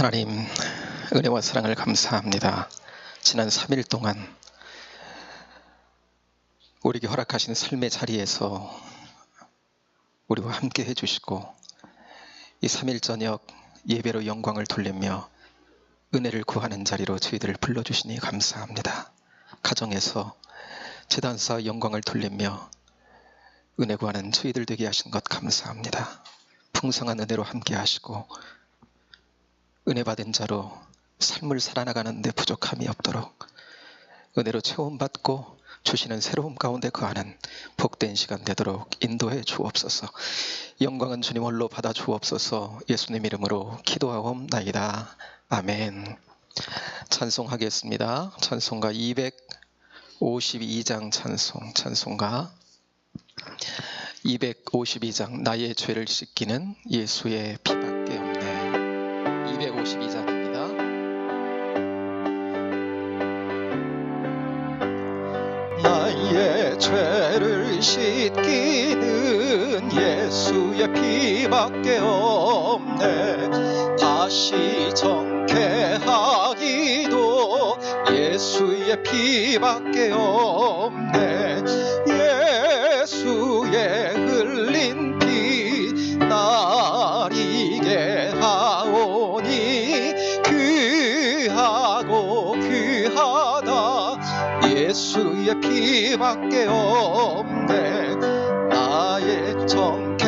하나님, 은혜와 사랑을 감사합니다. 지난 3일 동안 우리에게 허락하신 삶의 자리에서 우리와 함께 해주시고, 이 3일 저녁 예배로 영광을 돌리며 은혜를 구하는 자리로 저희들을 불러주시니 감사합니다. 가정에서 제단사 영광을 돌리며 은혜 구하는 저희들 되게 하신 것 감사합니다. 풍성한 은혜로 함께 하시고 은혜 받은 자로 삶을 살아나가는 데 부족함이 없도록 은혜로 체험받고 주시는 새로움 가운데 거하는 복된 시간 되도록 인도해 주옵소서. 영광은 주님 홀로 받아 주옵소서. 예수님 이름으로 기도하옵나이다. 아멘. 찬송하겠습니다. 찬송가 252장 찬송가 252장 나의 죄를 씻기는 예수의 피밖에 없네. 252장입니다. 나의 죄를 씻기는 예수의 피밖에 없네. 다시 정케하기도 예수의 피밖에 없네. 예수의 흘린 피 날 이게 하오니 귀하고 귀하다. 예수의 피밖에 없네. 나의 정케하기는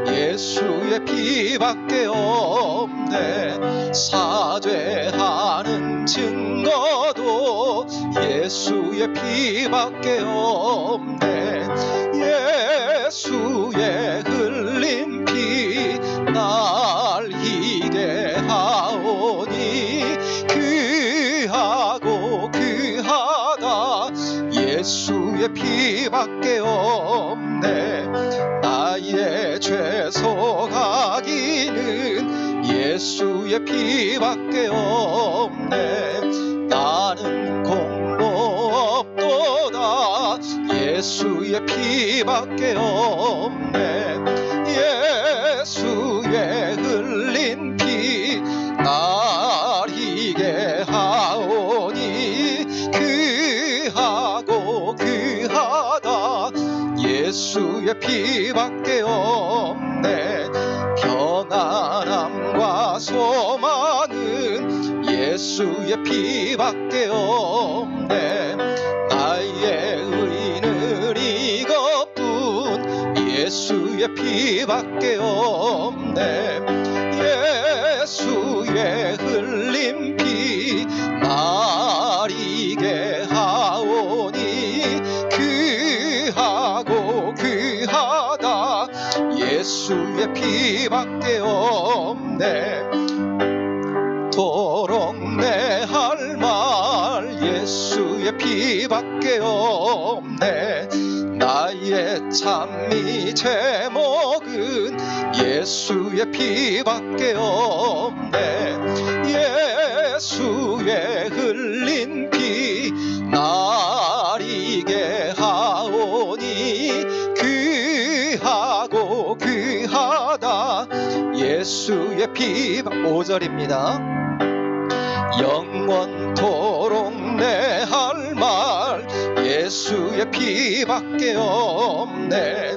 예수의 피밖에 없네. 사죄하는 증거도 예수의 피밖에 없네. 예수의 흘린 피 날 희게 하오니 귀하고 귀하다. 예수의 피밖에 없네. 나의 죄 속하기는 예수의 피밖에 없네. 나는 공로 없도다. 예수의 피밖에 없네. 예수의 흘린 피 날 희게 하오니 귀하고 귀하다. 예수의 피밖에 없네. 평안함과 소망은 예수의 피밖에 없네. 나의 의는 이것뿐 예수의 피밖에 없네. 예수의 흘린 피 날 이게 하오니 귀하고 귀하다. 예수의 피밖에 없네. 도록 내 할 말 예수의 피밖에 없네. 나의 찬미 제목은 예수의 피밖에 없네. 예수의 흘린 피 날 이게 하오니 귀하고 귀하다. 예수의 피 5절입니다. 영원토록 내 할 말 예수의 피밖에 없네.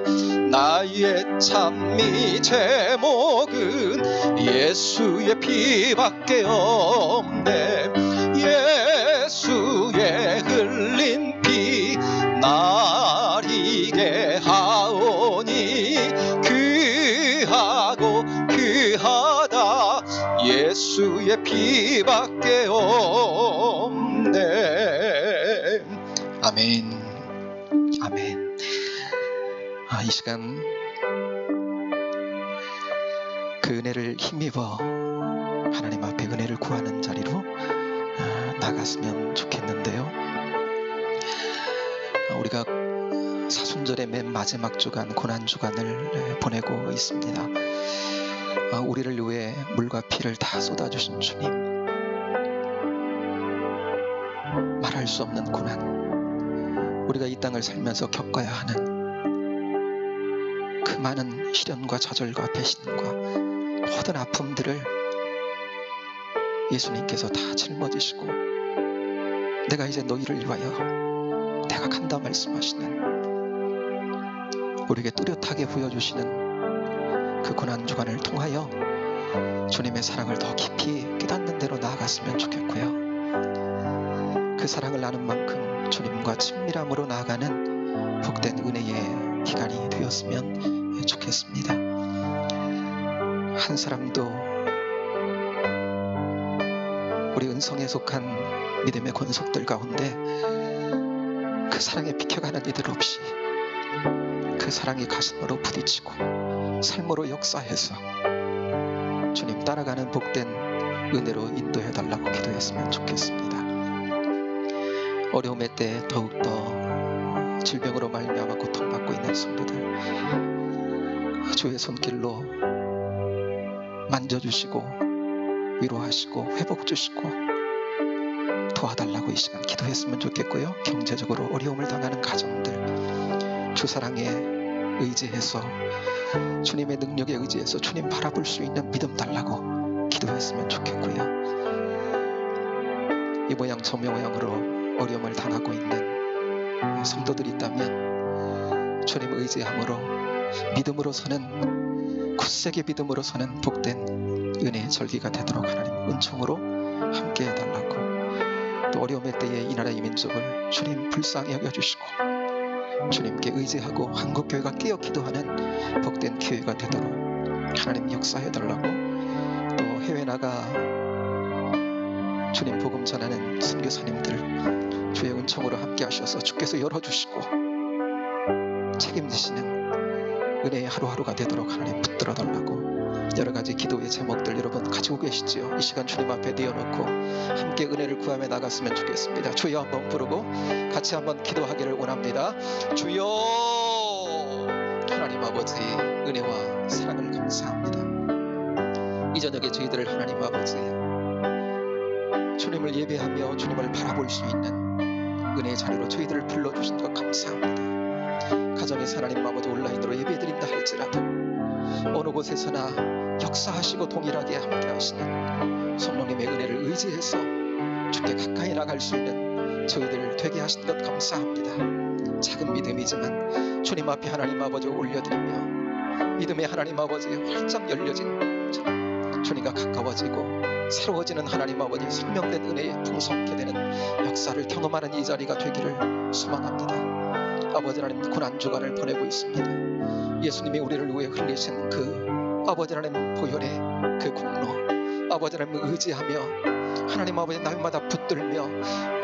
나의 찬미 제목은 예수의 피밖에 없네. 예수의 흘린 피 날 이게 하오니 귀하고 귀하다. 예수의 피밖에 없네. 아멘. 아멘. 이 시간 그 은혜를 힘입어 하나님 앞에 은혜를 구하는 자리로 나갔으면 좋겠는데요. 우리가 사순절의 맨 마지막 주간 고난주간을 보내고 있습니다. 우리를 위해 물과 피를 다 쏟아주신 주님, 말할 수 없는 고난, 우리가 이 땅을 살면서 겪어야 하는 그 많은 시련과 좌절과 배신과 모든 아픔들을 예수님께서 다 짊어지시고 내가 이제 너희를 위하여 내가 간다 말씀하시는, 우리에게 뚜렷하게 보여주시는 그 고난주간을 통하여 주님의 사랑을 더 깊이 깨닫는 대로 나아갔으면 좋겠고요. 그 사랑을 아는 만큼 주님과 친밀함으로 나아가는 복된 은혜의 기간이 되었으면 좋겠습니다. 한 사람도 우리 은성에 속한 믿음의 권속들 가운데 그 사랑에 비켜가는 이들 없이 그 사랑이 가슴으로 부딪히고 삶으로 역사해서 주님 따라가는 복된 은혜로 인도해달라고 기도했으면 좋겠습니다. 어려움의 때 더욱더 질병으로 말미암아 고통받고 있는 성도들, 주의 손길로 만져주시고 위로하시고 회복 주시고 도와달라고 이 시간 기도했으면 좋겠고요. 경제적으로 어려움을 당하는 가정들, 주 사랑에 의지해서 주님의 능력에 의지해서 주님 바라볼 수 있는 믿음 달라고 기도했으면 좋겠고요. 이 모양 저 모양으로 어려움을 당하고 있는 성도들이 있다면 주님 의지함으로 믿음으로서는, 굳세게 믿음으로서는 복된 은혜의 절기가 되도록 하나님 은총으로 함께 해달라고, 또 어려움의 때에 이 나라 이 민족을 주님 불쌍히 여겨주시고 주님께 의지하고 한국교회가 깨어 기도하는 복된 기회가 되도록 하나님 역사해달라고, 또 해외 나가 주님 복음 전하는 선교사님들 주의 은총으로 함께 하셔서 주께서 열어주시고 책임지시는 은혜의 하루하루가 되도록 하나님 붙들어달라고, 여러가지 기도의 제목들 여러분 가지고 계시지요? 이 시간 주님 앞에 내어놓고 함께 은혜를 구하며 나갔으면 좋겠습니다. 주여 한번 부르고 같이 한번 기도하기를 원합니다. 주여, 하나님 아버지 은혜와 사랑을 감사합니다. 이 저녁에 저희들을 하나님 아버지 주님을 예배하며 주님을 바라볼 수 있는 은혜의 자리로 저희들을 불러주신 것 감사합니다. 가정에서 하나님 아버지 온라인으로 예배드린다 할지라도 어느 곳에서나 역사하시고 동일하게 함께 하시는 성령님의 은혜를 의지해서 주께 가까이 나갈 수 있는 저희들 되게 하신 것 감사합니다. 작은 믿음이지만 주님 앞에 하나님 아버지 올려드리며 믿음의 하나님 아버지 활짝 열려진 주님과 가까워지고 새로워지는 하나님 아버지 생명된 은혜에 풍성케 되는 역사를 경험하는 이 자리가 되기를 소망합니다. 아버지 하나님 고난주간을 보내고 있습니다. 예수님이 우리를 위해 흘리신 그 아버지 하나님 보혈의 그 공로, 아버지 하나님 의지하며 하나님 아버지 날마다 붙들며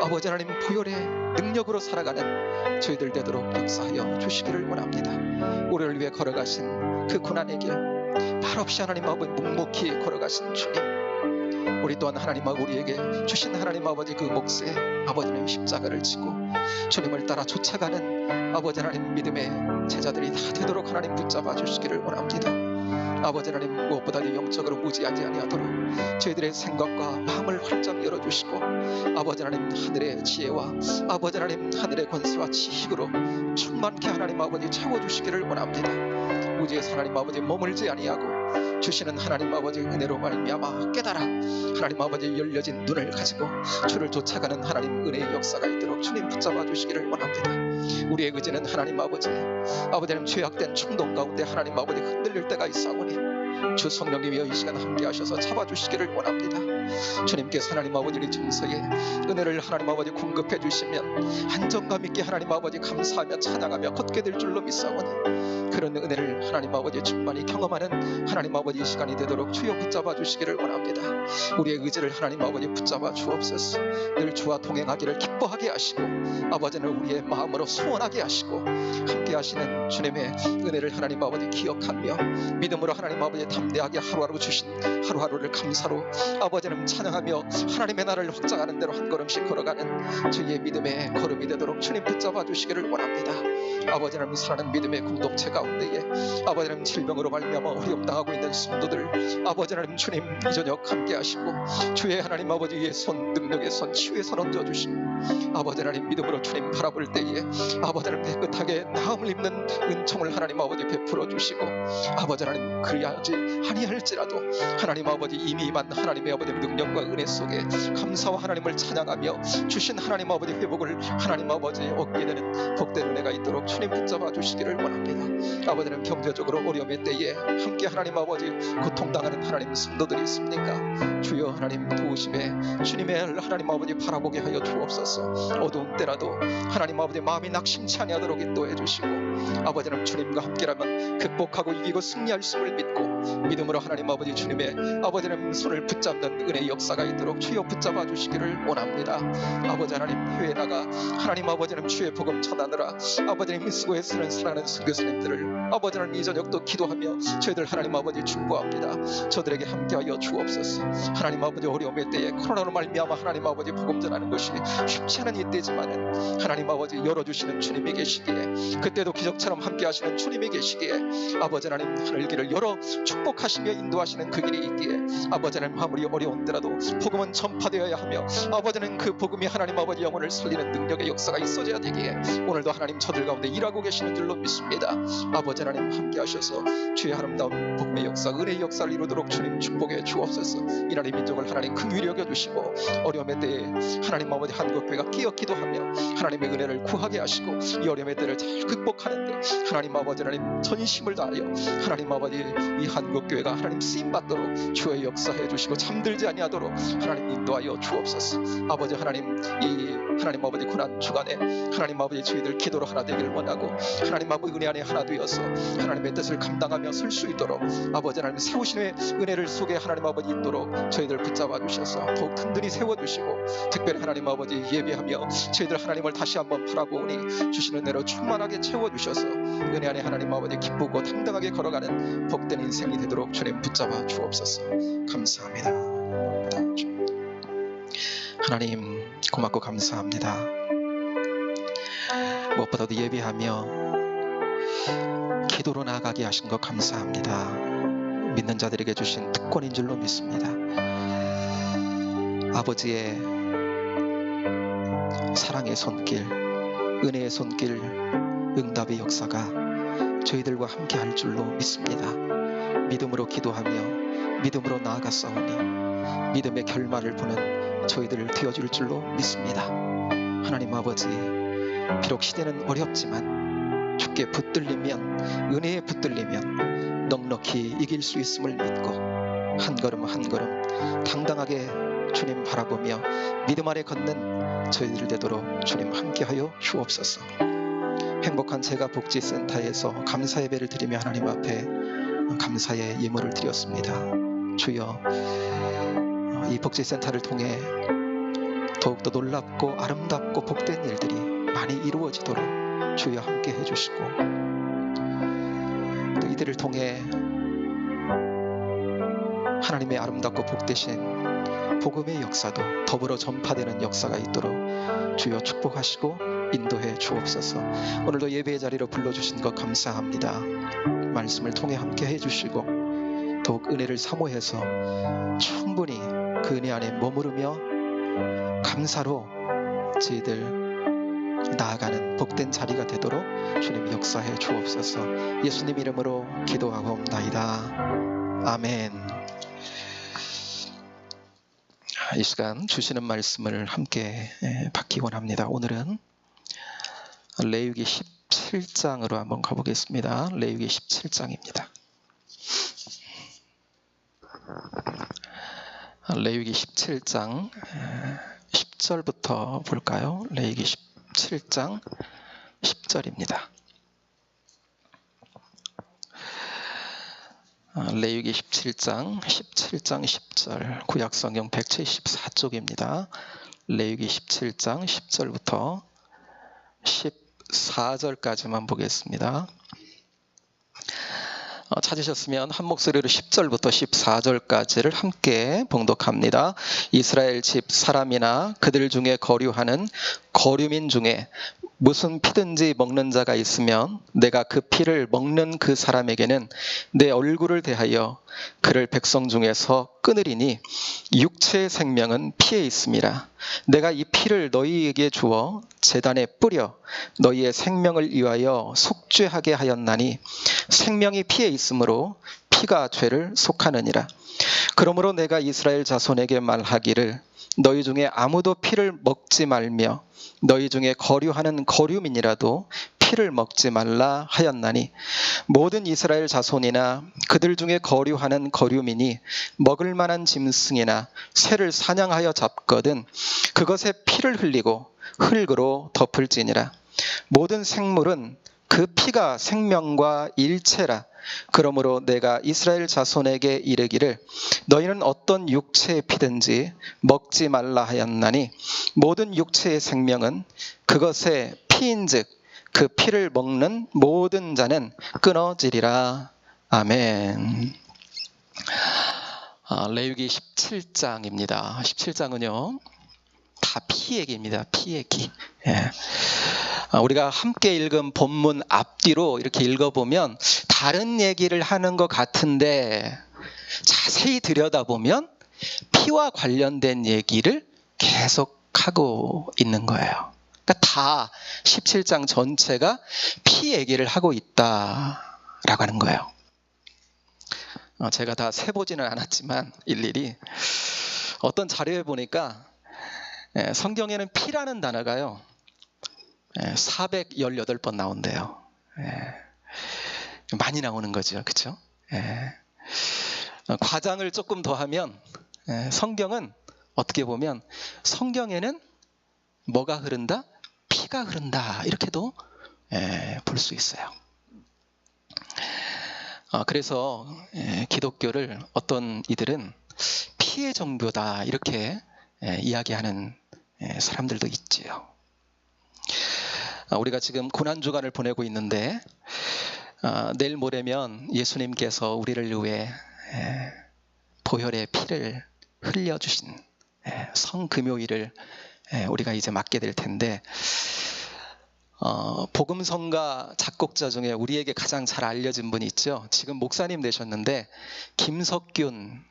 아버지 하나님 보혈의 능력으로 살아가는 저희들 되도록 역사하여 주시기를 원합니다. 우리를 위해 걸어가신 그 고난의 길 말없이 하나님 아버지 묵묵히 걸어가신 주님, 우리 또한 하나님 아버지 우리에게 주신 하나님 아버지 그 몫에 아버지 하나님 십자가를 지고 주님을 따라 쫓아가는 아버지 하나님 믿음의 제자들이 다 되도록 하나님 붙잡아 주시기를 원합니다. 아버지 하나님 무엇보다도 영적으로 무지하지 아니하도록 저희들의 생각과 마음을 활짝 열어주시고 아버지 하나님 하늘의 지혜와 아버지 하나님 하늘의 권세와 지식으로 충만케 하나님 아버지 채워주시기를 원합니다. 무지에서 하나님 아버지 머물지 아니하고 주시는 하나님 아버지 은혜로 말미암아 깨달아 하나님 아버지 열려진 눈을 가지고 주를 쫓아가는 하나님 은혜의 역사가 있도록 주님 붙잡아 주시기를 원합니다. 우리의 의지는 하나님 아버지 하나님 죄악된 충동 가운데 하나님 아버지 흔들릴 때가 있사오니 주 성령님이여 이 시간 함께 하셔서 잡아주시기를 원합니다. 주님께서 하나님 아버지 우리 정서에 은혜를 하나님 아버지 공급해 주시면 안정감 있게 하나님 아버지 감사하며 찬양하며 걷게 될 줄로 믿사오니 그런 은혜를 하나님 아버지 충만히 경험하는 하나님 아버지 이 시간이 되도록 주여 붙잡아 주시기를 원합니다. 우리의 의지를 하나님 아버지 붙잡아 주옵소서. 늘 주와 동행하기를 기뻐하게 하시고 아버지는 우리의 마음으로 소원하게 하시고 함께 하시는 주님의 은혜를 하나님 아버지 기억하며 믿음으로 하나님 아버지 담대하게 하루하루 주신 하루하루를 감사로 아버지는 찬양하며 하나님의 나라를 확장하는 대로 한 걸음씩 걸어가는 주의 믿음의 걸음이 되도록 주님 붙잡아 주시기를 원합니다. 아버지 하나님 사랑하는 믿음의 공동체 가운데에 아버지 하나님 질병으로 말미암아 어려움 당하고 있는 성도들 아버지 하나님 주님 이 저녁 함께 하시고 주의 하나님 아버지의 손 능력의 손 치유의 손 얹어 주시고 아버지 하나님 믿음으로 주님 바라볼 때에 아버지 하나님 깨끗하게 나음을 입는 은총을 하나님 아버지 베풀어 주시고 아버지 하나님 그리하지 아니할지라도 하나님 아버지 이미만 하나님의 아버지 능력과 은혜 속에 감사와 하나님을 찬양하며 주신 하나님 아버지 회복을 하나님 아버지 얻게 되는 복된 은혜가 있도록 주님 붙잡아 주시기를 원합니다. 아버지 하나님 경제적으로 어려움의 때에 함께 하나님 아버지 고통당하는 하나님 성도들이 있습니까? 주여 하나님 도우심에 주님의 하나님 아버지 바라보게 하여 주옵소서. 어두운 때라도 하나님 아버지 마음이 낙심치 아니하도록 인도해 주시고 아버지 하나님 주님과 함께라면 극복하고 이기고 승리할 수를 믿고 믿음으로 하나님 아버지 주님의 아버지 하나님 손을 붙잡는 은혜의 역사가 있도록 주여 붙잡아 주시기를 원합니다. 아버지 하나님 해외에 나가 하나님 아버지 하나님 주의 복음 전하느라 아버지 하나님 수고에 쓰는 사랑하는 선교사님들을 아버지 하나님 이 저녁도 기도하며 저희들 하나님 아버지 축복합니다. 저들에게 함께하여 주옵소서. 하나님 아버지 어려움의 때에 코로나로 말미암아 하나님 아버지 복음 전하는 것이 쉽지 않은 이때지만은 하나님 아버지 열어주시는 주님이 계시기에 그때도 기적처럼 함께하시는 주님이 계시기에 아버지 하나님 하늘길을 열어 축복하시며 인도하시는 그 길이 있기에 아버지 하나님 아무리 어려운 때라도 복음은 전파되어야 하며 아버지는 그 복음이 하나님 아버지 영혼을 살리는 능력의 역사가 있어져야 되기에 오늘도 하나님 저들 가운데 일하고 계시는 줄로 믿습니다. 아버지 하나님 함께하셔서 주의 아름다운 복음의 역사 은혜의 역사를 이루도록 주님 축복해 주옵소서. 이 나라의 민족을 하나님 긍휼히 여겨주시고 어려움의 때에 하나님 아버지 한국교회가 끼어 기도하며 하나님의 은혜를 구하게 하시고 이 어려움의 때를 잘 극복하는데 하나님 아버지 하나님 전심을 다하여 하나님 아버지 이 한국교회가 하나님 쓰임받도록 주의 역사해 주시고 잠들지 아니하도록 하나님 인도하여 주옵소서. 아버지 하나님 이 하나님 아버지 고난 주간에 하나님 아버지 저희들 기도로 하나 되기를 원하고 하나님 아버지 은혜 안에 하나 되어서 하나님의 뜻을 감당하며 설 수 있도록 아버지 하나님 세우심의 은혜를 속에 하나님 아버지 있도록 저희들 붙잡아 주셔서 더욱 든든히 세워주시고 특별히 하나님 아버지 예배하며 저희들 하나님을 다시 한번 바라보니 주시는 은혜로 충만하게 채워주셔서 은혜 안에 하나님 아버지 기쁘고 당당하게 걸어가는 복된 인생이 되도록 주님 붙잡아 주옵소서. 감사합니다. 하나님 고맙고 감사합니다. 무엇보다도 예배하며 기도로 나아가게 하신 것 감사합니다. 믿는 자들에게 주신 특권인 줄로 믿습니다. 아버지의 사랑의 손길, 은혜의 손길, 응답의 역사가 저희들과 함께 할 줄로 믿습니다. 믿음으로 기도하며 믿음으로 나아갔사오니 믿음의 결말을 보는 저희들 되어줄 줄로 믿습니다. 하나님 아버지, 비록 시대는 어렵지만 주께 붙들리면, 은혜에 붙들리면 넉넉히 이길 수 있음을 믿고 한 걸음 한 걸음 당당하게 주님 바라보며 믿음 아래 걷는 저희들 되도록 주님 함께하여 주옵소서. 행복한 제가복지센터에서 감사 예배를 드리며 하나님 앞에 감사의 예물을 드렸습니다. 주여, 이 복지센터를 통해 더욱더 놀랍고 아름답고 복된 일들이 많이 이루어지도록 주여 함께 해주시고 또 이들을 통해 하나님의 아름답고 복되신 복음의 역사도 더불어 전파되는 역사가 있도록 주여 축복하시고 인도해 주옵소서. 오늘도 예배의 자리로 불러주신 것 감사합니다. 말씀을 통해 함께 해주시고 더욱 은혜를 사모해서 충분히 그 은혜 안에 머무르며 감사로 저희들 나아가는 복된 자리가 되도록 주님 역사해 주옵소서. 예수님 이름으로 기도하옵나이다. 아멘. 이 시간 주시는 말씀을 함께 받기 원합니다. 오늘은 레위기 17장으로 한번 가보겠습니다. 레위기 17장입니다. 레위기 17장 10절부터 볼까요? 레위기 17장 10절입니다. 레위기 17장 10절 구약성경 174쪽입니다. 레위기 17장 10절부터 14절까지만 보겠습니다. 찾으셨으면 한 목소리로 10절부터 14절까지를 함께 봉독합니다. 이스라엘 집 사람이나 그들 중에 거류하는 거류민 중에 무슨 피든지 먹는 자가 있으면 내가 그 피를 먹는 그 사람에게는 내 얼굴을 대하여 그를 백성 중에서 끊으리니 육체의 생명은 피에 있음이라. 내가 이 피를 너희에게 주어 제단에 뿌려 너희의 생명을 위하여 속죄하게 하였나니 생명이 피에 있으므로 피가 죄를 속하느니라. 그러므로 내가 이스라엘 자손에게 말하기를 너희 중에 아무도 피를 먹지 말며 너희 중에 거류하는 거류민이라도 피를 먹지 말라 하였나니 모든 이스라엘 자손이나 그들 중에 거류하는 거류민이 먹을 만한 짐승이나 새를 사냥하여 잡거든 그것에 피를 흘리고 흙으로 덮을지니라. 모든 생물은 그 피가 생명과 일체라. 그러므로 내가 이스라엘 자손에게 이르기를 너희는 어떤 육체의 피든지 먹지 말라 하였나니 모든 육체의 생명은 그것의 피인즉 그 피를 먹는 모든 자는 끊어지리라. 아멘. 레위기 17장입니다. 17장은요 다 피 얘기입니다. 피 얘기. 예. 우리가 함께 읽은 본문 앞뒤로 이렇게 읽어보면 다른 얘기를 하는 것 같은데 자세히 들여다보면 피와 관련된 얘기를 계속하고 있는 거예요. 그러니까 다 17장 전체가 피 얘기를 하고 있다라고 하는 거예요. 제가 다 세보지는 않았지만 일일이 어떤 자료에 보니까 성경에는 피라는 단어가요 418번 나온대요. 많이 나오는 거죠. 그렇죠? 과장을 조금 더 하면 성경은 어떻게 보면 성경에는 뭐가 흐른다? 피가 흐른다. 이렇게도 볼 수 있어요. 그래서 기독교를 어떤 이들은 피의 종교다 이렇게 이야기하는 사람들도 있지요. 우리가 지금 고난주간을 보내고 있는데 내일 모레면 예수님께서 우리를 위해 보혈의 피를 흘려주신 성금요일을 우리가 이제 맞게 될 텐데 복음성가 작곡자 중에 우리에게 가장 잘 알려진 분이 있죠. 지금 목사님 되셨는데 김석균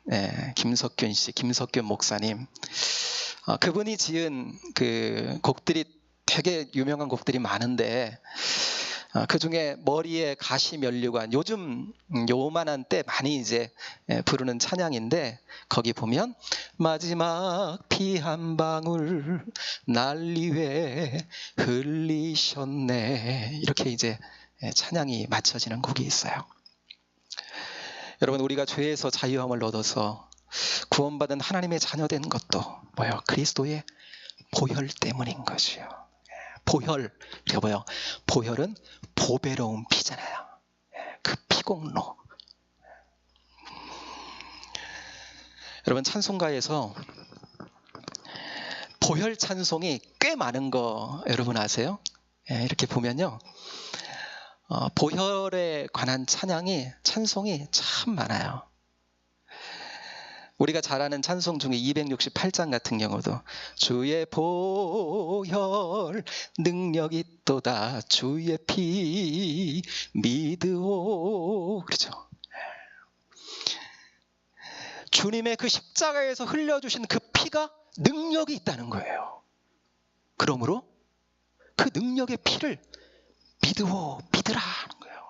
씨, 김석균 목사님. 그분이 지은 그 곡들이 되게 유명한 곡들이 많은데 그 중에 머리에 가시 면류관 요즘 요만한 때 많이 이제 부르는 찬양인데 거기 보면 마지막 피 한 방울 날 위해 흘리셨네 이렇게 이제 찬양이 맞춰지는 곡이 있어요. 여러분 우리가 죄에서 자유함을 얻어서 구원받은 하나님의 자녀된 것도 뭐예요? 그리스도의 보혈 때문인 것이요. 보혈, 이게 뭐예요? 보혈은 보배로운 피잖아요. 그 피공로. 여러분 찬송가에서 보혈 찬송이 꽤 많은 거 여러분 아세요? 이렇게 보면요. 보혈에 관한 찬송이 참 많아요. 우리가 잘 아는 찬송 중에 268장 같은 경우도 주의 보혈 능력이 있도다 주의 피 믿으오 그렇죠. 주님의 그 십자가에서 흘려주신 그 피가 능력이 있다는 거예요. 그러므로 그 능력의 피를 믿으라 하는 거예요.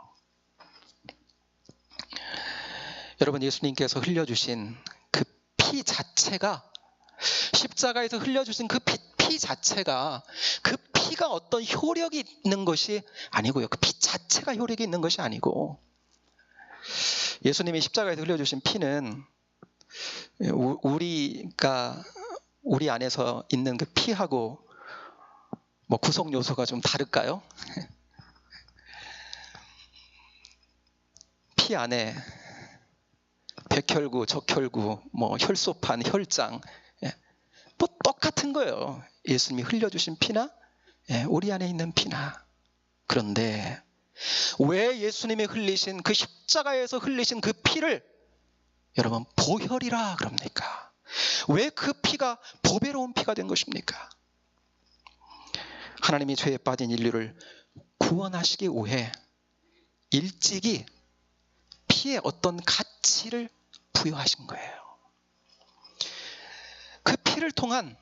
여러분 예수님께서 흘려주신 그 피 자체가 십자가에서 흘려주신 그 피 자체가 그 피가 어떤 효력이 있는 것이 아니고요. 그 피 자체가 효력이 있는 것이 아니고 예수님이 십자가에서 흘려주신 피는 우리 안에서 있는 그 피하고 뭐 구성 요소가 좀 다를까요? 피 안에 백혈구, 적혈구, 뭐 혈소판, 혈장, 뭐 똑같은 거예요. 예수님이 흘려주신 피나 우리 안에 있는 피나. 그런데 왜 예수님이 흘리신 그 십자가에서 흘리신 그 피를 여러분 보혈이라 그럽니까? 왜 그 피가 보배로운 피가 된 것입니까? 하나님이 죄에 빠진 인류를 구원하시기 위해 일찍이 피에 어떤 가치를 부여하신 거예요. 그 피를 통한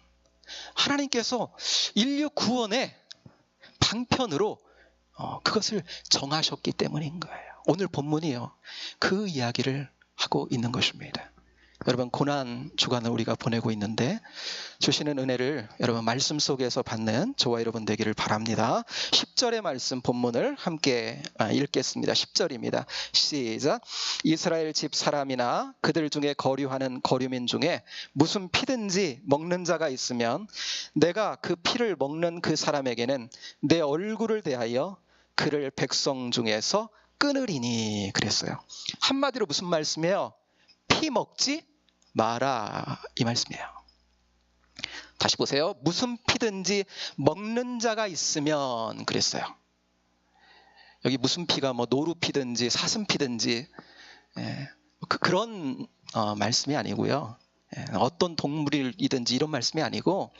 하나님께서 인류 구원의 방편으로 그것을 정하셨기 때문인 거예요. 오늘 본문이요, 그 이야기를 하고 있는 것입니다. 여러분, 고난 주간을 우리가 보내고 있는데 주시는 은혜를 여러분 말씀 속에서 받는 저와 여러분 되기를 바랍니다. 10절의 말씀 본문을 함께 읽겠습니다. 10절입니다. 시작. 이스라엘 집 사람이나 그들 중에 거류하는 거류민 중에 무슨 피든지 먹는 자가 있으면 내가 그 피를 먹는 그 사람에게는 내 얼굴을 대하여 그를 백성 중에서 끊으리니. 그랬어요. 한마디로 무슨 말씀이에요? 피 먹지 마라, 이 말씀이에요. 다시 보세요. 무슨 피든지 먹는 자가 있으면 그랬어요. 여기 무슨 피가 뭐 노루 피든지 사슴 피든지 그런 말씀이 아니고요. 어떤 동물이든지 이런 말씀이 아니고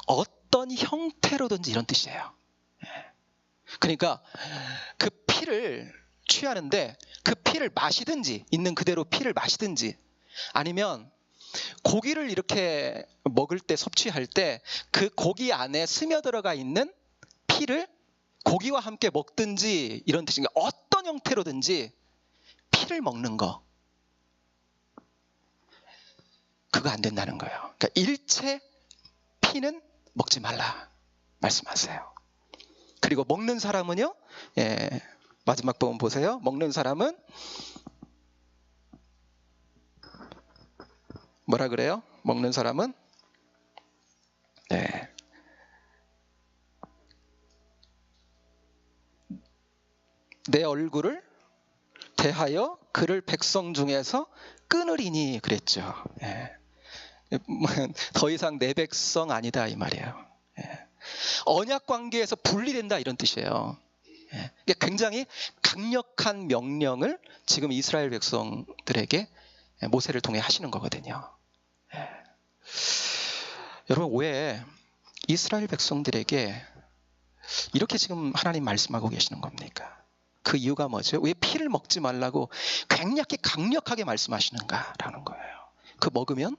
어떤 형태로든지 이런 뜻이에요. 그러니까 그 피를 취하는데 그 피를 마시든지, 있는 그대로 피를 마시든지, 아니면 고기를 이렇게 먹을 때, 섭취할 때 그 고기 안에 스며들어가 있는 피를 고기와 함께 먹든지 이런 뜻인가. 어떤 형태로든지 피를 먹는 거, 그거 안 된다는 거예요. 그러니까 일체 피는 먹지 말라 말씀하세요. 그리고 먹는 사람은요, 마지막 부분 보세요. 먹는 사람은 뭐라 그래요? 먹는 사람은 내 얼굴을 대하여 그를 백성 중에서 끊으리니 그랬죠. 더 이상 내 백성 아니다 이 말이에요. 언약 관계에서 분리된다 이런 뜻이에요. 굉장히 강력한 명령을 지금 이스라엘 백성들에게 모세를 통해 하시는 거거든요. 여러분, 왜 이스라엘 백성들에게 이렇게 지금 하나님 말씀하고 계시는 겁니까? 그 이유가 뭐죠? 왜 피를 먹지 말라고 굉장히 강력하게 말씀하시는가라는 거예요. 그 먹으면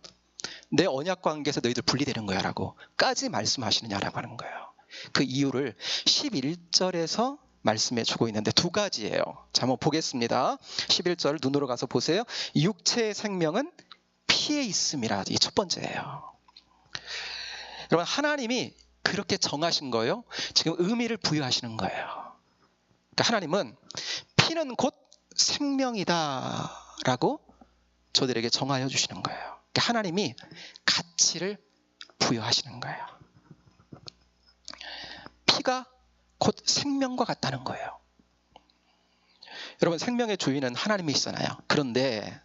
내 언약 관계에서 너희들 분리되는 거야 라고 까지 말씀하시느냐라고 하는 거예요. 그 이유를 11절에서 말씀해 주고 있는데 두 가지예요. 자, 한번 보겠습니다. 11절 눈으로 가서 보세요. 육체의 생명은 피에 있음이라. 이게 첫 번째예요. 여러분, 하나님이 그렇게 정하신 거예요. 지금 의미를 부여하시는 거예요. 그러니까 하나님은 피는 곧 생명이다라고 저들에게 정하여 주시는 거예요. 그러니까 하나님이 가치를 부여하시는 거예요. 피가 곧 생명과 같다는 거예요. 여러분, 생명의 주인은 하나님이시잖아요. 그런데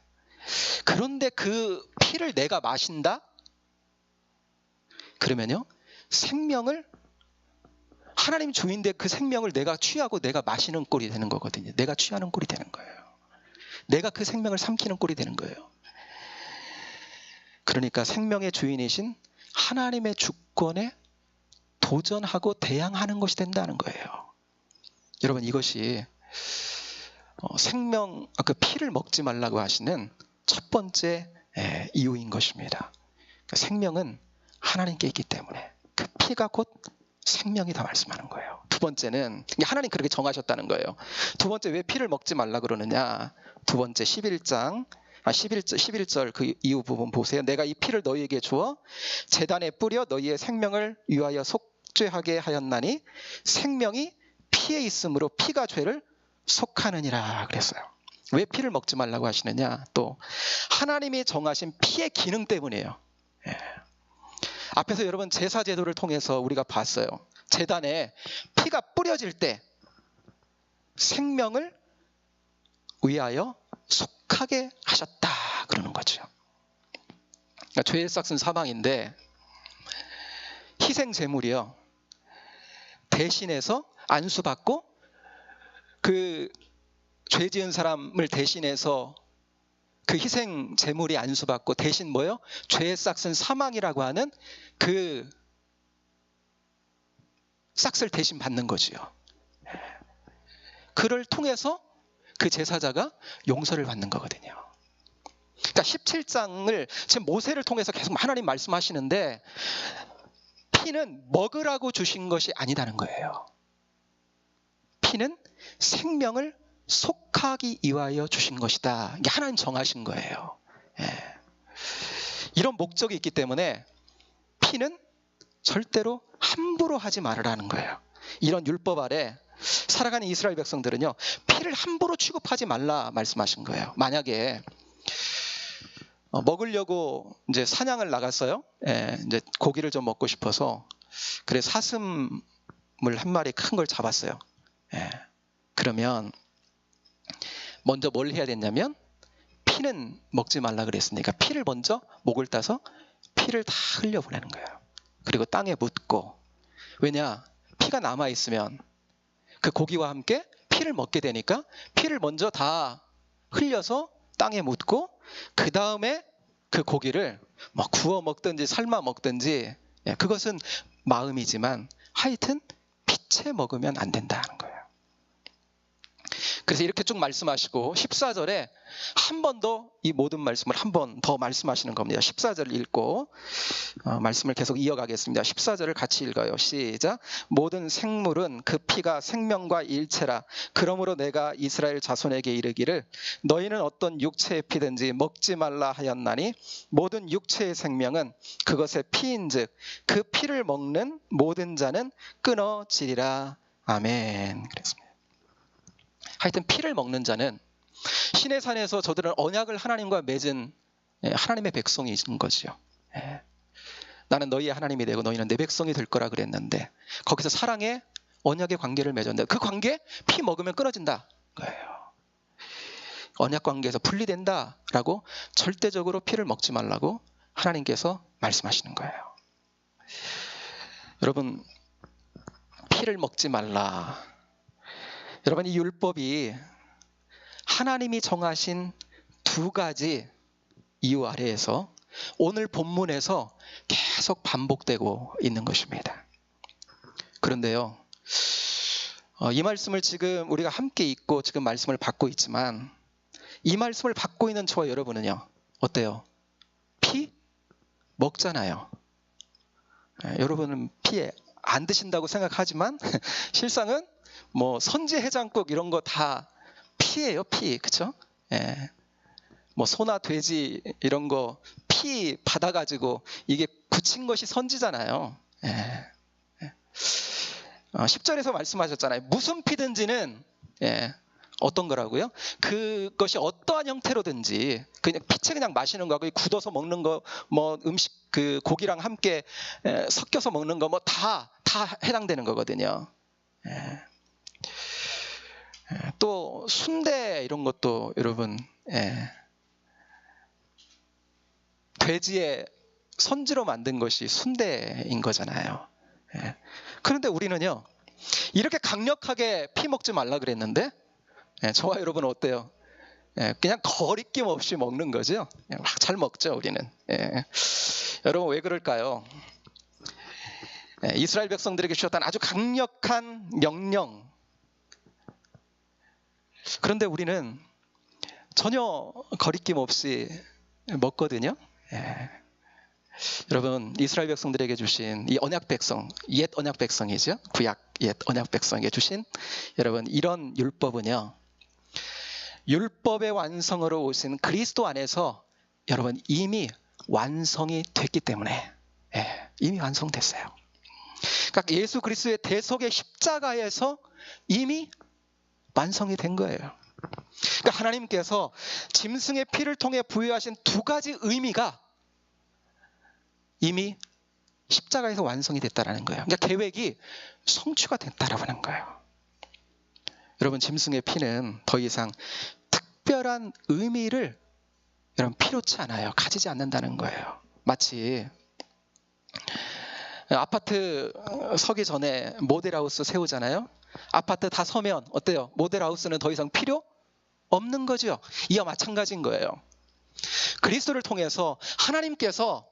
그 피를 내가 마신다? 그러면요, 생명을, 하나님 주인인데 그 생명을 내가 취하고 내가 마시는 꼴이 되는 거거든요. 내가 취하는 꼴이 되는 거예요. 내가 그 생명을 삼키는 꼴이 되는 거예요. 그러니까 생명의 주인이신 하나님의 주권에 도전하고 대항하는 것이 된다는 거예요. 여러분, 이것이 그 피를 먹지 말라고 하시는 첫 번째 이유인 것입니다. 생명은 하나님께 있기 때문에 그 피가 곧 생명이다 말씀하는 거예요. 두 번째는 하나님 그렇게 정하셨다는 거예요. 두 번째, 왜 피를 먹지 말라 그러느냐? 두 번째 11절 그 이후 부분 보세요. 내가 이 피를 너희에게 주어 제단에 뿌려 너희의 생명을 위하여 속죄하게 하였나니 생명이 피에 있으므로 피가 죄를 속하느니라 그랬어요. 왜 피를 먹지 말라고 하시느냐? 또 하나님이 정하신 피의 기능 때문이에요. 앞에서 여러분 제사 제도를 통해서 우리가 봤어요. 제단에 피가 뿌려질 때 생명을 위하여 속하게 하셨다 그러는 거죠. 그러니까 죄의 싹은 사망인데 희생 제물이요, 대신해서 안수받고 그 죄 지은 사람을 대신해서 그 희생 제물이 안수받고 대신 뭐요? 죄의 싹은 사망이라고 하는 그 싹을 대신 받는 거지요. 그를 통해서 그 제사자가 용서를 받는 거거든요. 그러니까 17장을 지금 모세를 통해서 계속 하나님 말씀하시는데 피는 먹으라고 주신 것이 아니다는 거예요. 피는 생명을 속하기 위하여 주신 것이다. 이게 하나님 정하신 거예요. 이런 목적이 있기 때문에 피는 절대로 함부로 하지 말으라는 거예요. 이런 율법 아래 살아가는 이스라엘 백성들은요, 피를 함부로 취급하지 말라 말씀하신 거예요. 만약에 먹으려고 이제 사냥을 나갔어요. 이제 고기를 좀 먹고 싶어서 그래 사슴을 한 마리 큰 걸 잡았어요. 그러면 먼저 뭘 해야 됐냐면 피는 먹지 말라 그랬으니까 피를 먼저 목을 따서 피를 다 흘려보내는 거예요. 그리고 땅에 묻고, 왜냐? 피가 남아있으면 그 고기와 함께 피를 먹게 되니까 피를 먼저 다 흘려서 땅에 묻고 그 다음에 그 고기를 뭐 구워 먹든지 삶아 먹든지, 그것은 마음이지만 하여튼 피채 먹으면 안 된다는 거예요. 그래서 이렇게 쭉 말씀하시고 14절에 한 번 더 이 모든 말씀을 한 번 더 말씀하시는 겁니다. 14절을 읽고 말씀을 계속 이어가겠습니다. 14절을 같이 읽어요. 시작. 모든 생물은 그 피가 생명과 일체라. 그러므로 내가 이스라엘 자손에게 이르기를 너희는 어떤 육체의 피든지 먹지 말라 하였나니 모든 육체의 생명은 그것의 피인즉 그 피를 먹는 모든 자는 끊어지리라. 아멘. 그랬습니다. 하여튼 피를 먹는 자는 신의 산에서 저들은 언약을 하나님과 맺은 하나님의 백성이 있는 거죠. 나는 너희의 하나님이 되고 너희는 내 백성이 될 거라 그랬는데 거기서 사랑의 언약의 관계를 맺었는데 그 관계 피 먹으면 끊어진다 거예요. 언약 관계에서 분리된다라고 절대적으로 피를 먹지 말라고 하나님께서 말씀하시는 거예요. 여러분, 피를 먹지 말라. 여러분, 이 율법이 하나님이 정하신 두 가지 이유 아래에서 오늘 본문에서 계속 반복되고 있는 것입니다. 그런데요, 이 말씀을 지금 우리가 함께 읽고 지금 말씀을 받고 있지만 이 말씀을 받고 있는 저와 여러분은요, 어때요? 피 먹잖아요. 여러분은 피 안 드신다고 생각하지만 실상은 뭐 선지 해장국 이런 거 다 피예요, 피. 그쵸? 뭐 소나 돼지 이런 거 피 받아가지고 이게 굳힌 것이 선지잖아요. 10절에서 말씀하셨잖아요. 무슨 피든지는 어떤 거라고요? 그것이 어떠한 형태로든지 그냥 피채 그냥 마시는 거하고 굳어서 먹는 거, 뭐 음식 그 고기랑 함께 섞여서 먹는 거 뭐 다 해당되는 거거든요. 또 순대 이런 것도 여러분 돼지의 선지로 만든 것이 순대인 거잖아요. 그런데 우리는요, 이렇게 강력하게 피 먹지 말라 그랬는데 저와 여러분은 어때요? 그냥 거리낌 없이 먹는 거죠. 막 잘 먹죠, 우리는. 여러분, 왜 그럴까요? 이스라엘 백성들에게 주셨던 아주 강력한 명령. 그런데 우리는 전혀 거리낌 없이 먹거든요. 여러분, 이스라엘 백성들에게 주신 이 언약 백성, 옛 언약 백성이죠. 구약 옛 언약 백성에게 주신 여러분, 이런 율법은요, 율법의 완성으로 오신 그리스도 안에서 여러분 이미 완성이 됐기 때문에 이미 완성됐어요. 그러니까 예수 그리스도의 대속의 십자가에서 이미 완성이 된 거예요. 그러니까 하나님께서 짐승의 피를 통해 부여하신 두 가지 의미가 이미 십자가에서 완성이 됐다라는 거예요. 그러니까 계획이 성취가 됐다라고 하는 거예요. 여러분, 짐승의 피는 더 이상 특별한 의미를 여러분 필요치 않아요. 가지지 않는다는 거예요. 마치 아파트 서기 전에 모델하우스 세우잖아요. 아파트 다 서면 어때요? 모델하우스는 더 이상 필요 없는 거죠. 이와 마찬가지인 거예요. 그리스도를 통해서 하나님께서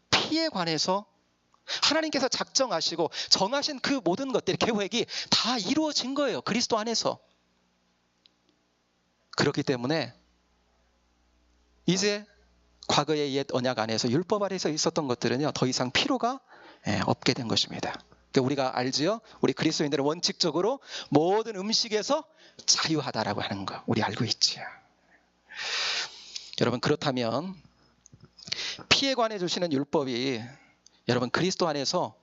피에 관해서 하나님께서 작정하시고 정하신 그 모든 것들이, 계획이 다 이루어진 거예요. 그리스도 안에서. 그렇기 때문에 이제 과거의 옛 언약 안에서, 율법 아래서 있었던 것들은요, 더 이상 필요가 없게 된 것입니다. 그러니까 우리가 알지요? 우리 그리스도인들은 원칙적으로 모든 음식에서 자유하다라고 하는 거 우리 알고 있지요. 여러분, 그렇다면 피에 관해 주시는 율법이 여러분 그리스도 안에서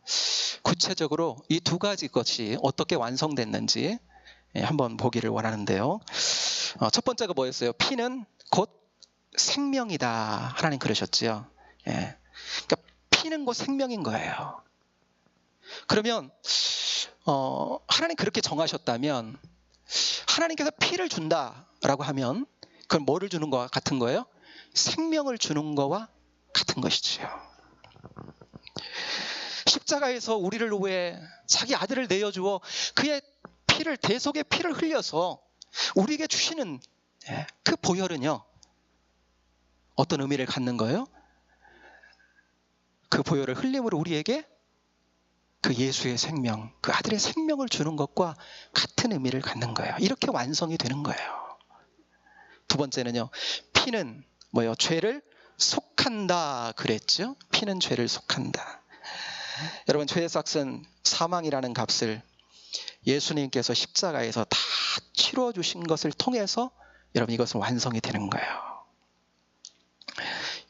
구체적으로 이 두 가지 것이 어떻게 완성됐는지 한번 보기를 원하는데요. 첫 번째가 뭐였어요? 피는 곧 생명이다. 하나님 그러셨지요. 그러니까 피는 곧 생명인 거예요. 그러면 하나님 그렇게 정하셨다면, 하나님께서 피를 준다라고 하면 그건 뭐를 주는 거와 같은 거예요? 생명을 주는 거와 같은 것이지요. 십자가에서 우리를 위해 자기 아들을 내어주어 그의 피를, 대속의 피를 흘려서 우리에게 주시는 그 보혈은요, 어떤 의미를 갖는 거예요? 그 보혈을 흘림으로 우리에게 그 예수의 생명, 그 아들의 생명을 주는 것과 같은 의미를 갖는 거예요. 이렇게 완성이 되는 거예요. 두 번째는요, 피는 뭐예요? 죄를 속한다 그랬죠? 피는 죄를 속한다. 여러분, 죄의 삭은 사망이라는 값을 예수님께서 십자가에서 다 치러 주신 것을 통해서 여러분 이것은 완성이 되는 거예요.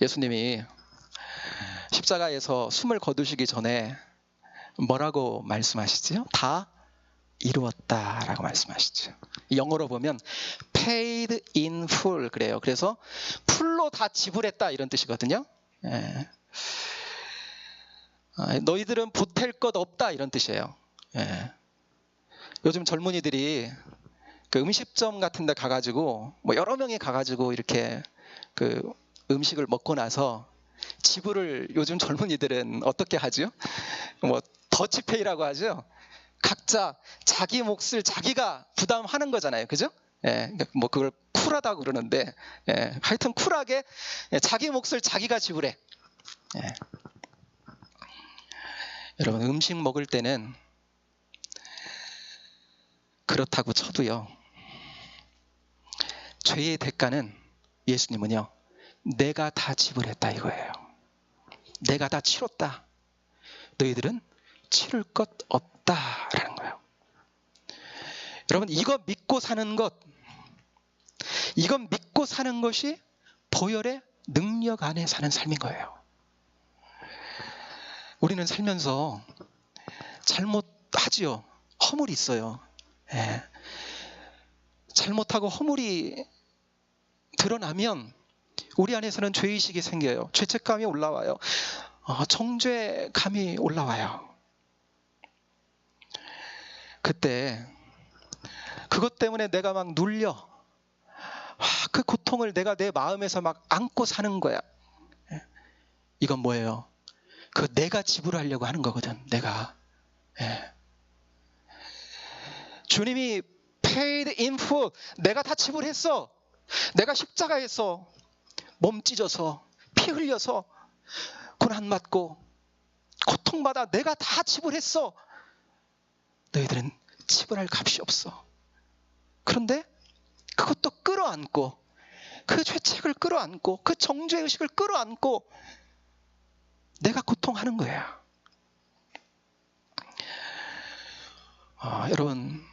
예수님이 십자가에서 숨을 거두시기 전에 뭐라고 말씀하시죠? 다 이루었다라고 말씀하시죠. 영어로 보면 paid in full 그래요. 그래서 풀로 다 지불했다 이런 뜻이거든요. 너희들은 보탤 것 없다 이런 뜻이에요. 요즘 젊은이들이 그 음식점 같은 데 가가지고 뭐 여러 명이 가가지고 이렇게 그 음식을 먹고 나서 지불을, 요즘 젊은이들은 어떻게 하죠? 뭐 더치페이라고 하죠. 각자 자기 몫을 자기가 부담하는 거잖아요. 그죠? 뭐 그걸 쿨하다고 그러는데, 하여튼 쿨하게 자기 몫을 자기가 지불해. 여러분, 음식 먹을 때는 그렇다고 쳐도요, 죄의 대가는 예수님은요, 내가 다 지불했다 이거예요. 내가 다 치렀다. 너희들은 치를 것 없다라는 거예요. 여러분, 이거 믿고 사는 것, 이건 믿고 사는 것이 보혈의 능력 안에 사는 삶인 거예요. 우리는 살면서 잘못하지요. 허물이 있어요. 잘못하고 허물이 드러나면 우리 안에서는 죄의식이 생겨요. 죄책감이 올라와요. 정죄감이 올라와요. 그때 그것 때문에 내가 막 눌려. 그 고통을 내가 내 마음에서 막 안고 사는 거야. 이건 뭐예요? 그 내가 지불하려고 하는 거거든. 내가. 주님이 paid in full, 내가 다 지불했어. 내가 십자가에서 몸 찢어서 피 흘려서 고난 맞고 고통받아 내가 다 지불했어. 너희들은 지불할 값이 없어. 그런데 그것도 끌어안고, 그 죄책을 끌어안고, 그 정죄의식을 끌어안고 내가 고통하는 거야. 여러분,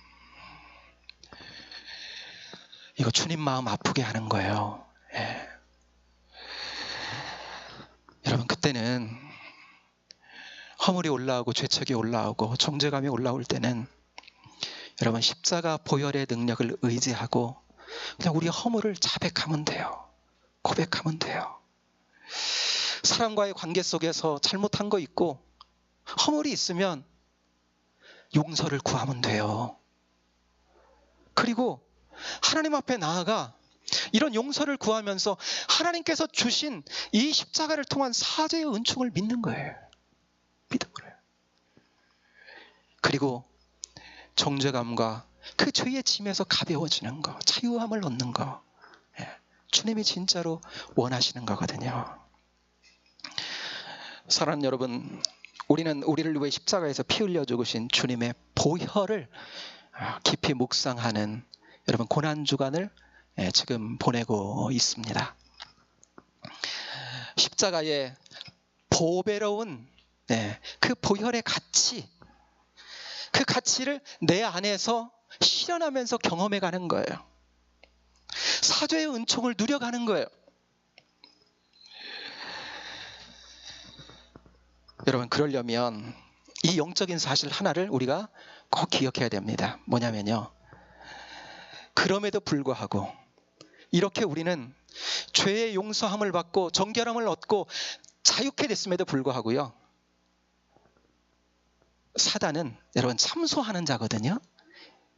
이거 주님 마음 아프게 하는 거예요. 여러분, 그때는 허물이 올라오고 죄책이 올라오고 정죄감이 올라올 때는 여러분, 십자가 보혈의 능력을 의지하고 그냥 우리의 허물을 자백하면 돼요. 고백하면 돼요. 사람과의 관계 속에서 잘못한 거 있고 허물이 있으면 용서를 구하면 돼요. 그리고 하나님 앞에 나아가 이런 용서를 구하면서 하나님께서 주신 이 십자가를 통한 사죄의 은총을 믿는 거예요. 믿어버려요. 그리고 정죄감과 그 죄의 짐에서 가벼워지는 거, 자유함을 얻는 거, 주님이 진짜로 원하시는 거거든요. 사랑하는 여러분, 우리는 우리를 위해 십자가에서 피 흘려 죽으신 주님의 보혈을 깊이 묵상하는 여러분 고난 주간을 지금 보내고 있습니다. 십자가의 보배로운 그 보혈의 가치, 그 가치를 내 안에서 실현하면서 경험해가는 거예요. 사죄의 은총을 누려가는 거예요. 여러분, 그러려면 이 영적인 사실 하나를 우리가 꼭 기억해야 됩니다. 뭐냐면요, 그럼에도 불구하고 이렇게 우리는 죄의 용서함을 받고 정결함을 얻고 자유케 됐음에도 불구하고요, 사단은 여러분 참소하는 자거든요.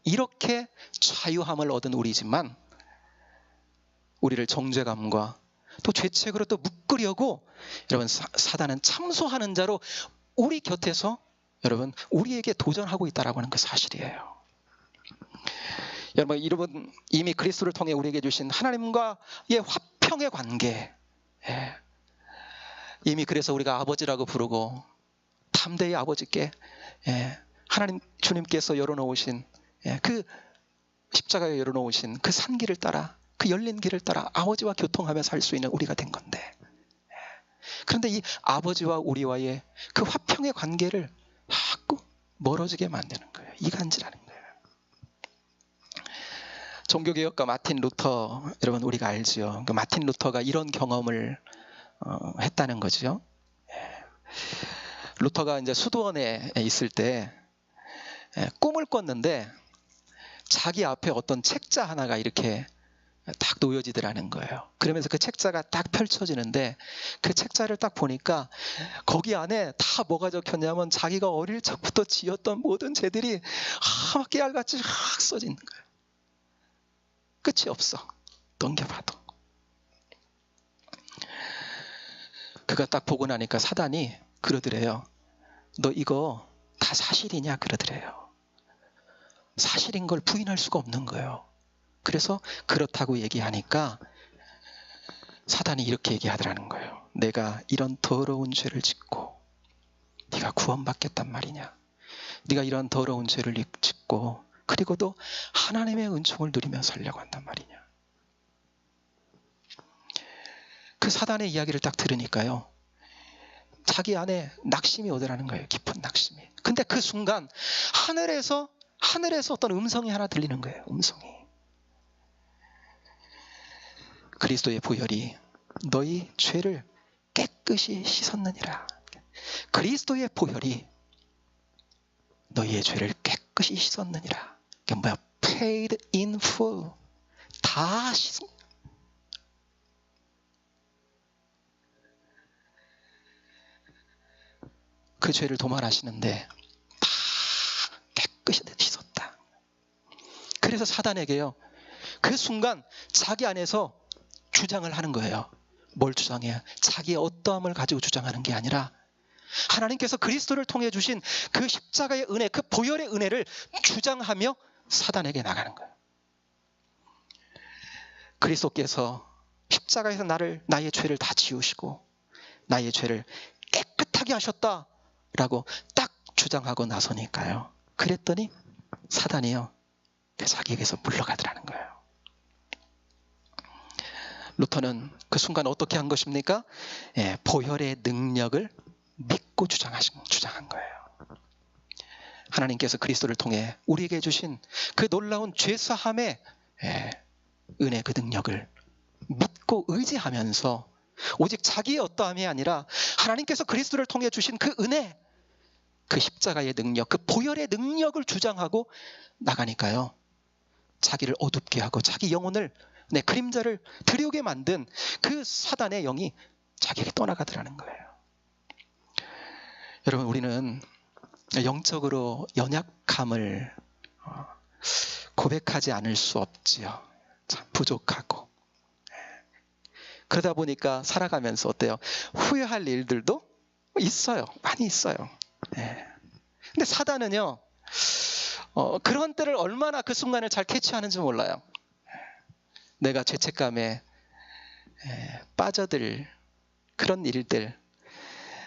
이렇게 자유함을 얻은 우리지만 우리를 정죄감과 또 죄책으로 또 묶으려고 여러분 사단은 참소하는 자로 우리 곁에서 여러분 우리에게 도전하고 있다라고 하는 그 사실이에요. 여러분 이미 그리스도를 통해 우리에게 주신 하나님과의 화평의 관계, 이미 그래서 우리가 아버지라고 부르고 담대히 아버지께 하나님 주님께서 열어놓으신 그 십자가에 열어놓으신 그 산길을 따라, 그 열린 길을 따라 아버지와 교통하며 살 수 있는 우리가 된 건데, 그런데 이 아버지와 우리와의 그 화평의 관계를 자꾸 멀어지게 만드는 거예요. 이간질하는 거예요. 종교개혁가 마틴 루터, 여러분 우리가 알죠. 그 마틴 루터가 이런 경험을 했다는 거죠. 루터가 이제 수도원에 있을 때 꿈을 꿨는데 자기 앞에 어떤 책자 하나가 이렇게 딱 놓여지더라는 거예요. 그러면서 그 책자가 딱 펼쳐지는데 그 책자를 딱 보니까 거기 안에 다 뭐가 적혔냐면 자기가 어릴 적부터 지었던 모든 죄들이 막 깨알같이 확 써진 거예요. 끝이 없어. 넘겨봐도. 그거 딱 보고 나니까 사단이 그러더래요. 너 이거 다 사실이냐? 그러더래요. 사실인 걸 부인할 수가 없는 거예요. 그래서 그렇다고 얘기하니까 사단이 이렇게 얘기하더라는 거예요. 내가 이런 더러운 죄를 짓고 네가 구원받겠단 말이냐? 네가 이런 더러운 죄를 짓고 그리고도 하나님의 은총을 누리며 살려고 한단 말이냐? 그 사단의 이야기를 딱 들으니까요, 자기 안에 낙심이 오더라는 거예요. 깊은 낙심이. 근데 그 순간 하늘에서 어떤 음성이 하나 들리는 거예요. 음성이. 그리스도의 보혈이 너희 죄를 깨끗이 씻었느니라. 그리스도의 보혈이 너희의 죄를 깨끗이 씻었느니라. 그게 뭐야? Paid in full. 다 씻은. 그 죄를 도말하시는데 다 깨끗이 씻었다. 그래서 사단에게요, 그 순간 자기 안에서 주장을 하는 거예요. 뭘 주장해요? 자기의 어떠함을 가지고 주장하는 게 아니라 하나님께서 그리스도를 통해 주신 그 십자가의 은혜, 그 보혈의 은혜를 주장하며 사단에게 나가는 거예요. 그리스도께서 십자가에서 나의 죄를 다 지우시고 나의 죄를 깨끗하게 하셨다라고 딱 주장하고 나서니까요, 그랬더니 사단이요, 자기에게서 물러가더라는 거예요. 루터는 그 순간 어떻게 한 것입니까? 보혈의 능력을 믿고 주장한 거예요. 하나님께서 그리스도를 통해 우리에게 주신 그 놀라운 죄사함의 은혜, 그 능력을 믿고 의지하면서 오직 자기의 어떠함이 아니라 하나님께서 그리스도를 통해 주신 그 은혜, 그 십자가의 능력, 그 보혈의 능력을 주장하고 나가니까요, 자기를 어둡게 하고 자기 영혼을 그림자를 드리우게 만든 그 사단의 영이 자기에게 떠나가더라는 거예요. 여러분, 우리는 영적으로 연약함을 고백하지 않을 수 없지요. 참 부족하고. 그러다 보니까 살아가면서 어때요? 후회할 일들도 있어요. 많이 있어요. 근데 사단은요, 그런 때를 얼마나 그 순간을 잘 캐치하는지 몰라요. 내가 죄책감에 빠져들 그런 일들,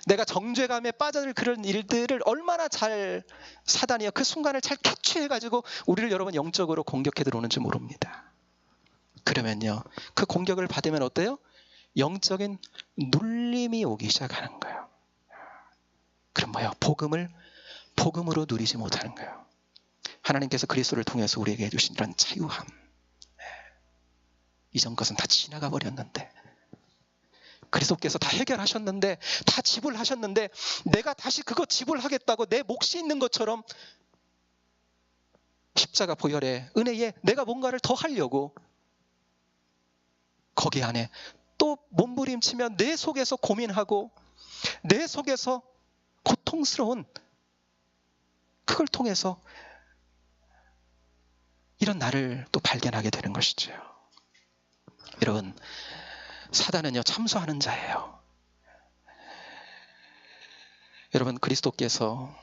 내가 정죄감에 빠져들 그런 일들을 얼마나 잘 사단이요 그 순간을 잘 캐치해가지고 우리를 여러분 영적으로 공격해 들어오는지 모릅니다. 그러면요 그 공격을 받으면 어때요? 영적인 눌림이 오기 시작하는 거예요. 그럼 뭐예요? 복음으로 누리지 못하는 거예요. 하나님께서 그리스도를 통해서 우리에게 해주신 이런 자유함, 이전 것은 다 지나가 버렸는데, 그리스도께서 다 해결하셨는데, 다 지불하셨는데, 내가 다시 그거 지불하겠다고 내 몫이 있는 것처럼 십자가 보혈의 은혜에 내가 뭔가를 더 하려고 거기 안에 또 몸부림치며 내 속에서 고민하고 내 속에서 고통스러운 그걸 통해서 이런 나를 또 발견하게 되는 것이죠. 여러분, 사단은요 참소하는 자예요. 여러분, 그리스도께서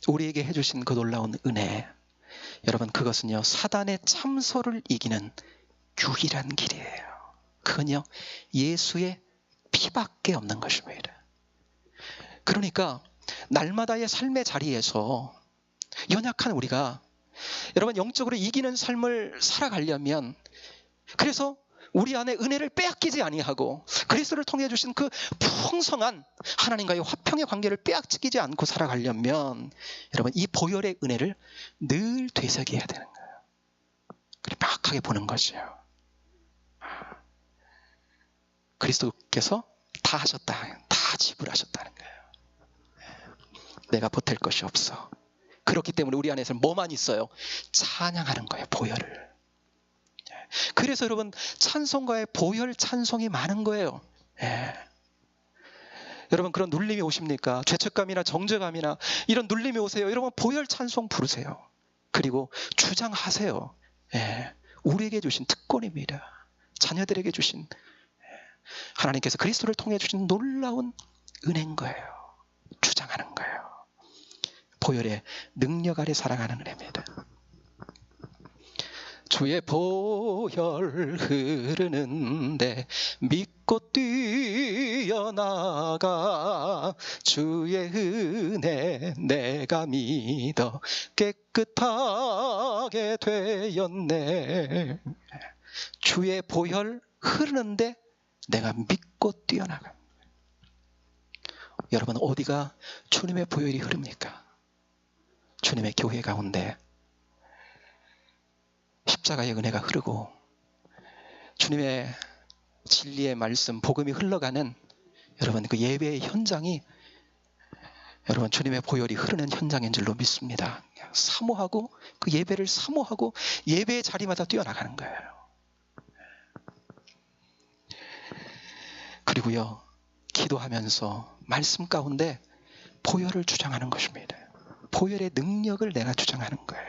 우리에게 해주신 그 놀라운 은혜, 여러분 그것은요 사단의 참소를 이기는 유일한 길이에요. 그건요 예수의 피밖에 없는 것입니다. 그러니까 날마다의 삶의 자리에서 연약한 우리가 여러분 영적으로 이기는 삶을 살아가려면, 그래서 우리 안에 은혜를 빼앗기지 아니하고 그리스도를 통해 주신 그 풍성한 하나님과의 화평의 관계를 빼앗기지 않고 살아가려면 여러분 이 보혈의 은혜를 늘 되새겨야 되는 거예요. 그래 명확하게 보는 거죠. 그리스도께서 다 하셨다, 다 지불하셨다는 거예요. 내가 보탤 것이 없어. 그렇기 때문에 우리 안에서는 뭐만 있어요? 찬양하는 거예요, 보혈을. 그래서 여러분 찬송가에 보혈 찬송이 많은 거예요. 여러분 그런 눌림이 오십니까? 죄책감이나 정죄감이나 이런 눌림이 오세요. 여러분 보혈 찬송 부르세요. 그리고 주장하세요. 우리에게 주신 특권입니다. 자녀들에게 주신, 하나님께서 그리스도를 통해 주신 놀라운 은혜인 거예요. 주장하는 거예요. 보혈의 능력 아래 살아가는 은혜입니다. 주의 보혈 흐르는데 믿고 뛰어나가, 주의 은혜 내가 믿어 깨끗하게 되었네. 주의 보혈 흐르는데 내가 믿고 뛰어나가. 여러분 어디가 주님의 보혈이 흐릅니까? 주님의 교회 가운데 십자가의 은혜가 흐르고 주님의 진리의 말씀, 복음이 흘러가는 여러분 그 예배의 현장이 여러분 주님의 보혈이 흐르는 현장인 줄로 믿습니다. 사모하고 그 예배를 사모하고 예배의 자리마다 뛰어나가는 거예요. 그리고요 기도하면서 말씀 가운데 보혈을 주장하는 것입니다. 보혈의 능력을 내가 주장하는 거예요.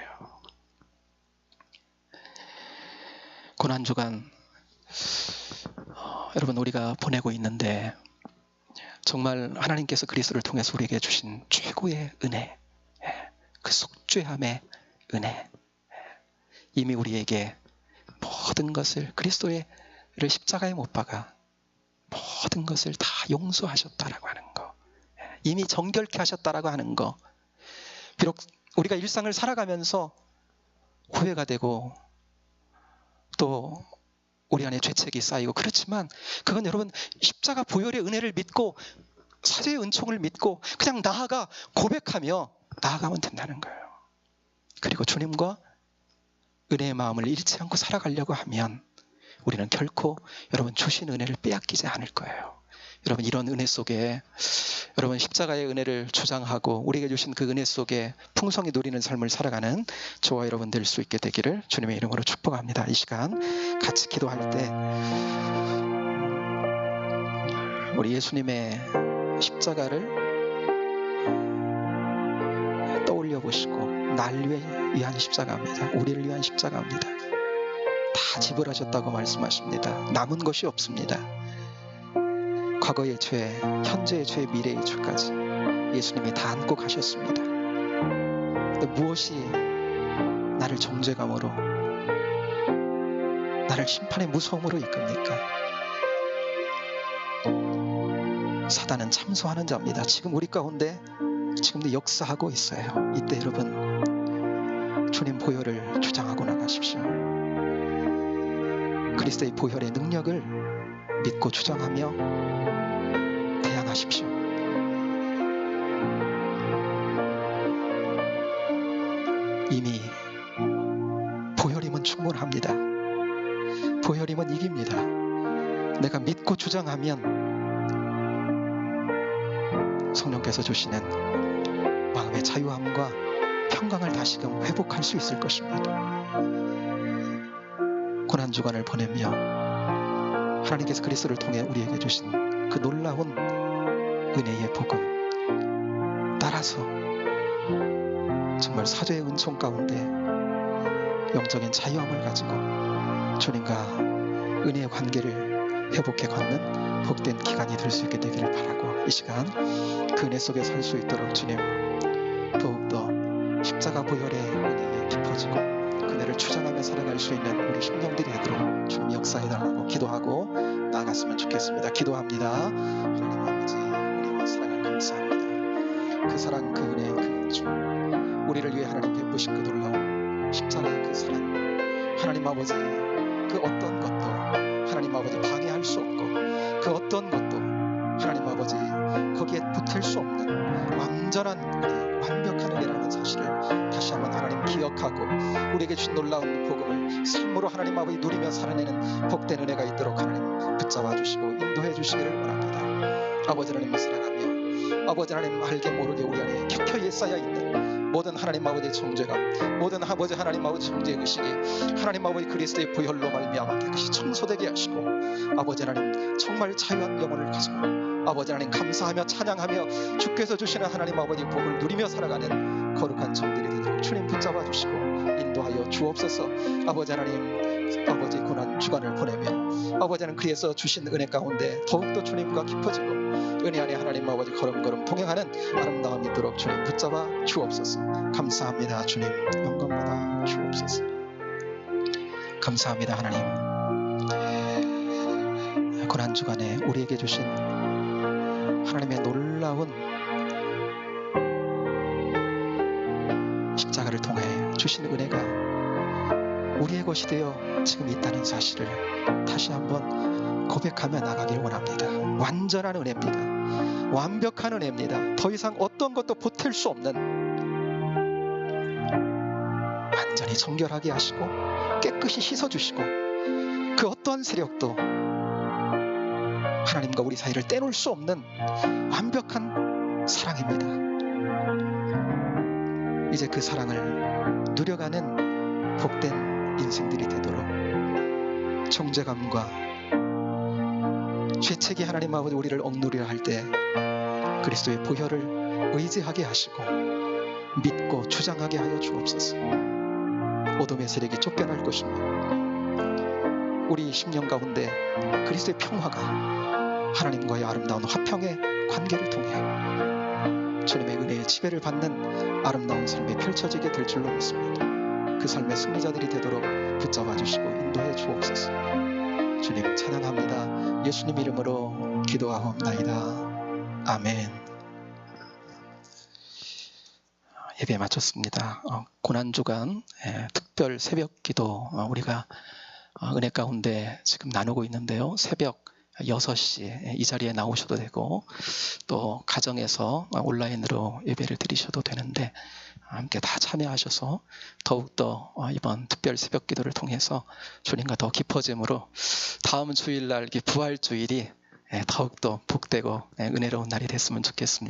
고난주간 여러분 우리가 보내고 있는데 정말 하나님께서 그리스도를 통해서 우리에게 주신 최고의 은혜, 그 속죄함의 은혜, 이미 우리에게 모든 것을 그리스도의 십자가에 못 박아 모든 것을 다 용서하셨다라고 하는 거, 이미 정결케 하셨다라고 하는 거. 비록 우리가 일상을 살아가면서 후회가 되고 또 우리 안에 죄책이 쌓이고 그렇지만 그건 여러분 십자가 보혈의 은혜를 믿고 사죄의 은총을 믿고 그냥 나아가 고백하며 나아가면 된다는 거예요. 그리고 주님과 은혜의 마음을 잃지 않고 살아가려고 하면 우리는 결코 여러분 주신 은혜를 빼앗기지 않을 거예요. 여러분 이런 은혜 속에 여러분 십자가의 은혜를 주장하고 우리에게 주신 그 은혜 속에 풍성히 누리는 삶을 살아가는 저와 여러분 될 수 있게 되기를 주님의 이름으로 축복합니다. 이 시간 같이 기도할 때 우리 예수님의 십자가를 떠올려 보시고 날 위한 십자가입니다. 우리를 위한 십자가입니다. 다 지불하셨다고 말씀하십니다. 남은 것이 없습니다. 과거의 죄, 현재의 죄, 미래의 죄까지 예수님이 다 안고 가셨습니다. 근데 무엇이 나를 정죄감으로, 나를 심판의 무서움으로 이끕니까? 사단은 참소하는 자입니다. 지금 우리 가운데 지금도 역사하고 있어요. 이때 여러분 주님 보혈을 주장하고 나가십시오. 그리스도의 보혈의 능력을 믿고 주장하며 대항하십시오. 이미 보혈이면 충분합니다. 보혈이면 이깁니다. 내가 믿고 주장하면 성령께서 주시는 마음의 자유함과 평강을 다시금 회복할 수 있을 것입니다. 고난주간을 보내며 하나님께서 그리스도를 통해 우리에게 주신 그 놀라운 은혜의 복음 따라서 정말 사죄의 은총 가운데 영적인 자유함을 가지고 주님과 은혜의 관계를 회복해 걷는 복된 기간이 될 수 있게 되기를 바라고, 이 시간 그 은혜 속에 살 수 있도록 주님 더욱더 십자가 보혈의 은혜에 깊어지고 그네를 주장하며 살아갈 수 있는 우리 심령들이 되도록 주님 역사해달라고 기도하고 나아갔으면 좋겠습니다. 기도합니다. 하나님 아버지, 은혜와 사랑을 감사합니다. 그 사랑, 그 은혜, 그 은총, 우리를 위해 하나님 베푸신 그 놀라운 십자가의 그 사랑, 하나님 아버지 그 어떤 것도 하나님 아버지 방해할 수 없고, 그 어떤 것도 하나님 아버지 거기에 붙을 수 없는 완전한 은혜, 완벽한 은혜라는 사실을 다시 한번 하나님 기억하고 우리에게 주신 놀라운 복음을 삶으로 하나님 아버지 누리며 살아내는 복된 은혜가 있도록 하나님 붙잡아 주시고 인도해 주시기를 원합니다. 아버지 하나님 사랑하며 아버지 하나님 알게 모르게 우리 안에 켜켜이 쌓여 있는 모든 하나님 아버지의 정죄감, 모든 아버지 하나님 아버지 정죄의 의식이 하나님 아버지 그리스도의 보혈로 말미암아 깨끗이 청소되게 하시고, 아버지 하나님 정말 자유한 영혼을 가지고 아버지 하나님 감사하며 찬양하며 주께서 주시는 하나님 아버지 복을 누리며 살아가는 거룩한 종들이 되도록 주님 붙잡아 주시고 인도하여 주옵소서. 아버지 하나님 아버지 고난 주간을 보내며 아버지 하나님 그리에서 주신 은혜 가운데 더욱더 주님과 깊어지고 은혜 안에 하나님 아버지 걸음걸음 동행하는 아름다움이 있도록 주님 붙잡아 주옵소서. 감사합니다. 주님 영광 받아 주옵소서. 감사합니다. 하나님 고난주간에 우리에게 주신 하나님의 놀라운 십자가를 통해 주신 은혜가 우리의 것이 되어 지금 있다는 사실을 다시 한번 고백하며 나가기를 원합니다. 완전한 은혜입니다. 완벽한 은혜입니다. 더 이상 어떤 것도 보탤 수 없는, 완전히 정결하게 하시고 깨끗이 씻어주시고 그 어떠한 세력도 하나님과 우리 사이를 떼놓을 수 없는 완벽한 사랑입니다. 이제 그 사랑을 누려가는 복된 인생들이 되도록 정죄감과 죄책이 하나님 아버지 우리를 억누르려 할 때 그리스도의 보혈을 의지하게 하시고 믿고 주장하게 하여 주옵소서. 어둠의 세력이 쫓겨날 것입니다. 우리 심령 가운데 그리스도의 평화가 하나님과의 아름다운 화평의 관계를 통해 주님의 은혜의 지배를 받는 아름다운 삶이 펼쳐지게 될 줄로 믿습니다. 그 삶의 승리자들이 되도록 붙잡아 주시고 인도해 주옵소서. 주님 찬양합니다. 예수님 이름으로 기도하옵나이다. 아멘. 예배 마쳤습니다. 고난주간 특별 새벽 기도 우리가 은혜 가운데 지금 나누고 있는데요. 새벽 6시 이 자리에 나오셔도 되고 또 가정에서 온라인으로 예배를 드리셔도 되는데 함께 다 참여하셔서 더욱더 이번 특별 새벽 기도를 통해서 주님과 더 깊어짐으로 다음 주일날 부활주일이 더욱더 복되고 은혜로운 날이 됐으면 좋겠습니다.